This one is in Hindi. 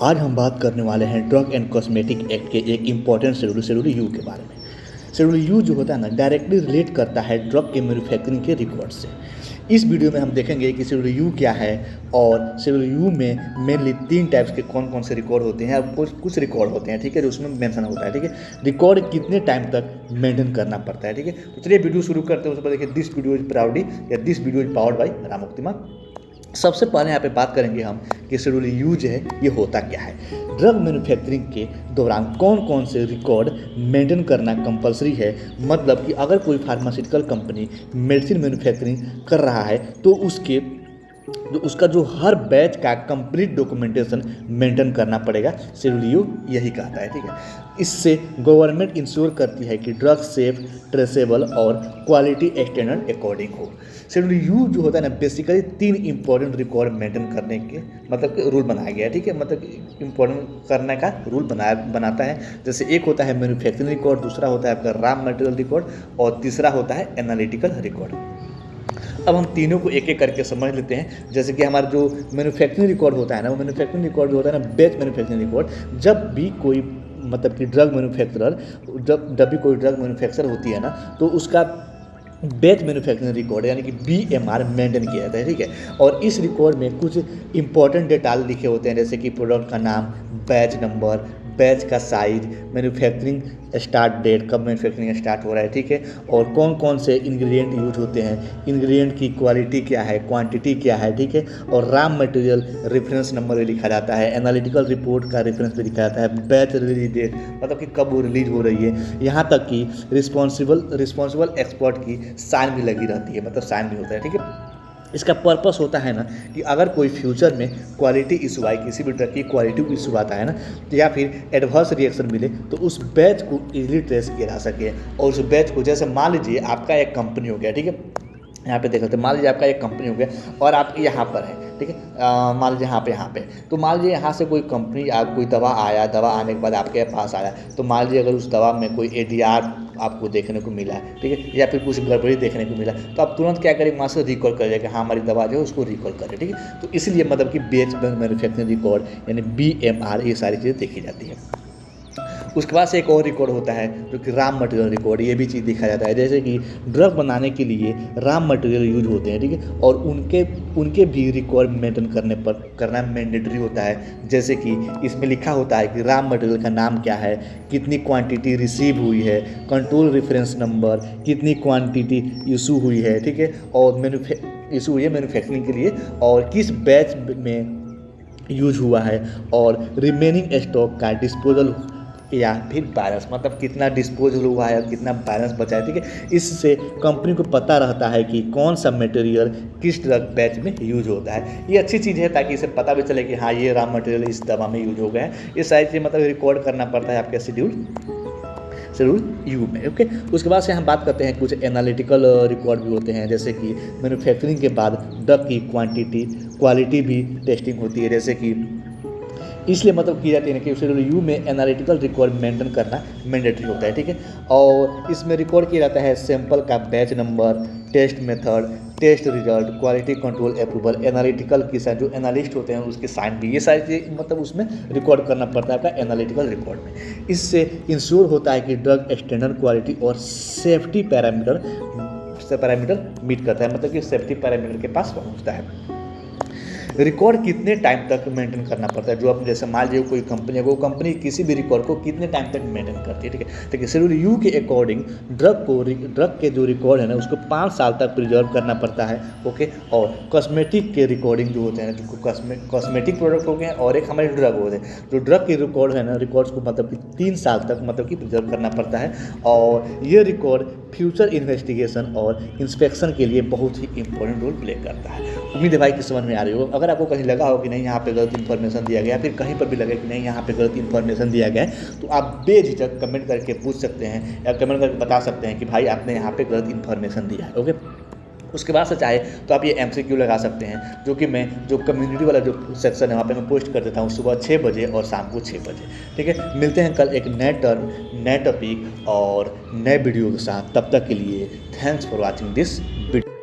आज हम बात करने वाले हैं ड्रग एंड कॉस्मेटिक एक्ट के एक इम्पॉर्टेंट शेड्यूल यू के बारे में। शेड्यूल यू जो होता है ना, डायरेक्टली रिलेट करता है ड्रग के मैन्युफैक्चरिंग के रिकॉर्ड से। इस वीडियो में हम देखेंगे कि शेड्यूल यू क्या है और शेड्यूल यू में मेनली 3 टाइप्स के कौन कौन से रिकॉर्ड होते हैं और कुछ रिकॉर्ड होते हैं, ठीक है, जो उसमें मेंशन होता है, ठीक है। रिकॉर्ड कितने टाइम तक मेंटेन करना पड़ता है, ठीक है। तो चलिए वीडियो शुरू करते हैं। उसके बाद देखिए दिस वीडियो इज प्राउडली या this video is powered by रामोक्तिमा। सबसे पहले यहाँ पे बात करेंगे हम कि शेड्यूल यू जो है ये होता क्या है। ड्रग मैन्युफैक्चरिंग के दौरान कौन कौन से रिकॉर्ड मेंटेन करना कंपलसरी है। मतलब कि अगर कोई फार्मास्यूटिकल कंपनी मेडिसिन मैन्युफैक्चरिंग कर रहा है तो उसका जो हर बैच का कंप्लीट डॉक्यूमेंटेशन मेंटेन करना पड़ेगा। शेड्यूल यू यही कहता है, ठीक है। इससे गवर्नमेंट इंश्योर करती है कि ड्रग सेफ, ट्रेसेबल और क्वालिटी स्टैंडर्ड अकॉर्डिंग हो। शेड्यूल यू जो होता है ना, बेसिकली 3 इंपॉर्टेंट रिकॉर्ड मेंटेन करने के मतलब कि रूल बनाया गया है, ठीक है। मतलब इंपॉर्टेंट करने का रूल बनाता है। जैसे एक होता है मैन्युफैक्चरिंग रिकॉर्ड, दूसरा होता है आपका रॉ मटेरियल रिकॉर्ड और तीसरा होता है एनालिटिकल रिकॉर्ड। अब हम तीनों को एक एक करके समझ लेते हैं। जैसे कि हमारा जो मैन्युफैक्चरिंग रिकॉर्ड होता है ना, वो मैन्युफैक्चरिंग रिकॉर्ड जो होता है ना, बैच मैन्युफैक्चरिंग रिकॉर्ड, जब भी कोई मतलब कि ड्रग मैन्युफैक्चरर जब भी कोई ड्रग मैन्युफैक्चर होती है ना, तो उसका बैच मैन्युफैक्चरिंग रिकॉर्ड यानी कि BMR मेंटेन किया जाता है, ठीक है। और इस रिकॉर्ड में कुछ इंपॉर्टेंट डेटा लिखे होते हैं, जैसे कि प्रोडक्ट का नाम, बैच नंबर, बैच का साइज, मैन्युफैक्चरिंग स्टार्ट डेट, कब मैन्युफैक्चरिंग स्टार्ट हो रहा है, ठीक है। और कौन कौन से इंग्रेडिएंट यूज होते हैं, इंग्रेडिएंट की क्वालिटी क्या है, क्वांटिटी क्या है, ठीक है। और रॉ मटेरियल रेफरेंस नंबर भी लिखा जाता है, एनालिटिकल रिपोर्ट का रेफरेंस भी लिखा जाता है, बैच रिलीज डेट मतलब कि कब वो रिलीज हो रही है, यहाँ तक कि रिस्पॉन्सिबल एक्सपर्ट की साइन भी लगी रहती है, मतलब साइन भी होता है, ठीक है। इसका पर्पस होता है ना कि अगर कोई फ्यूचर में क्वालिटी इशू आए, किसी भी ड्रग की क्वालिटी इशू आता है ना, तो या फिर एडवर्स रिएक्शन मिले, तो उस बैच को इजीली ट्रेस किया जा सके। और उस बैच को, जैसे मान लीजिए आपका एक कंपनी हो गया, ठीक है, यहाँ पे देख लेते हैं। मान लीजिए आपका एक कंपनी हो गया और आप यहाँ पर है, ठीक है। मान लीजिए यहाँ पे तो मान लीजिए यहाँ से कोई कंपनी कोई दवा आया, दवा आने के बाद आपके पास आया, तो मान लीजिए अगर उस दवा में कोई ADR आपको देखने को मिला, ठीक है, या फिर कुछ गड़बड़ी देखने को मिला, तो आप तुरंत क्या करें, वहाँ से रिकॉल कर जाएगा, हाँ हमारी दवा जो है उसको रिकॉल करें, ठीक है। तो इसलिए मतलब कि बैच मैन्युफैक्चरिंग रिकॉर्ड यानी BMR ये सारी चीज़ें देखी जाती है। उसके बाद से एक और रिकॉर्ड होता है जो कि रॉ मटेरियल रिकॉर्ड, ये भी चीज़ देखा जाता है। जैसे कि ड्रग बनाने के लिए रॉ मटेरियल यूज होते हैं, ठीक है, और उनके भी रिकॉर्ड मेंटेन करना मैंडेटरी होता है। जैसे कि इसमें लिखा होता है कि रॉ मटेरियल का नाम क्या है, कितनी क्वांटिटी रिसीव हुई है, कंट्रोल रेफरेंस नंबर, कितनी क्वांटिटी इशू हुई है, ठीक है, और इशू हुई है मैन्युफैक्चरिंग के लिए, और किस बैच में यूज हुआ है, और रिमेनिंग स्टॉक का डिस्पोजल या फिर बैलेंस, मतलब कितना डिस्पोजल हुआ है और कितना बैलेंस बचा है, ठीक है। इससे कंपनी को पता रहता है कि कौन सा मटेरियल किस ड्रग बैच में यूज होता है। ये अच्छी चीज़ है ताकि इसे पता भी चले कि हाँ ये रॉ मटेरियल इस दवा में यूज हो गया है। ये सारी चीज़ मतलब रिकॉर्ड करना पड़ता है आपके शेड्यूल यू में, ओके। उसके बाद से हम बात करते हैं कुछ एनालिटिकल रिकॉर्ड भी होते हैं। जैसे कि मैन्युफैक्चरिंग के बाद ड्रग की क्वालिटी भी टेस्टिंग होती है, जैसे कि इसलिए मतलब की जाती है कि शेड्यूल यू में एनालिटिकल रिकॉर्ड मेंटेन करना मैंडेटरी होता है, ठीक है। और इसमें रिकॉर्ड किया जाता है सैंपल का batch number, test method, test result, quality control approval, analytical की साइन, जो एनालिस्ट होते हैं उसके साइन भी, ये सारी चीज़ें मतलब उसमें रिकॉर्ड करना पड़ता है आपका एनालिटिकल रिकॉर्ड में। इससे इंश्योर होता है कि ड्रग स्टैंडर्ड, क्वालिटी और सेफ्टी पैरामीटर मीट करता है, मतलब कि सेफ्टी पैरामीटर के पास पहुँचता है। रिकॉर्ड कितने टाइम तक मेंटेन करना पड़ता है, जो आप जैसे मान लीजिए कोई कंपनी है, वो कंपनी किसी भी रिकॉर्ड को कितने टाइम तक मेंटेन करती है, ठीक है। देखिए शेड्यूल यू के अकॉर्डिंग ड्रग के जो रिकॉर्ड है ना, उसको 5 साल तक प्रिजर्व करना पड़ता है, ओके। और कॉस्मेटिक के रिकॉर्डिंग जो होते हैं, जो कॉस्मेटिक प्रोडक्ट हो गए और एक हमारे ड्रग होते हैं, जो ड्रग के रिकॉर्ड है ना, रिकॉर्ड्स को मतलब कि 3 साल तक मतलब कि प्रिजर्व करना पड़ता है। और ये रिकॉर्ड फ्यूचर इन्वेस्टिगेशन और इंस्पेक्शन के लिए बहुत ही इंपॉर्टेंट रोल प्ले करता है। उम्मीद है भाई कि समझ में आ रही हो। अगर आपको कहीं लगा हो कि नहीं यहाँ पे गलत इन्फॉर्मेशन दिया गया, फिर कहीं पर भी लगे कि नहीं यहाँ पे गलत इन्फॉर्मेशन दिया गया है, तो आप बेझिझक कमेंट करके पूछ सकते हैं या कमेंट करके बता सकते हैं कि भाई आपने यहाँ पे गलत इन्फॉर्मेशन दिया है, ओके। उसके बाद से चाहे तो आप ये MCQ लगा सकते हैं, जो कि मैं जो कम्युनिटी वाला जो सेक्शन है वहाँ पे मैं पोस्ट कर देता हूँ सुबह 6 बजे और शाम को 6 बजे, ठीक है। मिलते हैं कल एक नए टर्म, नए टॉपिक और नए वीडियो के साथ। तब तक के लिए thanks for watching this video.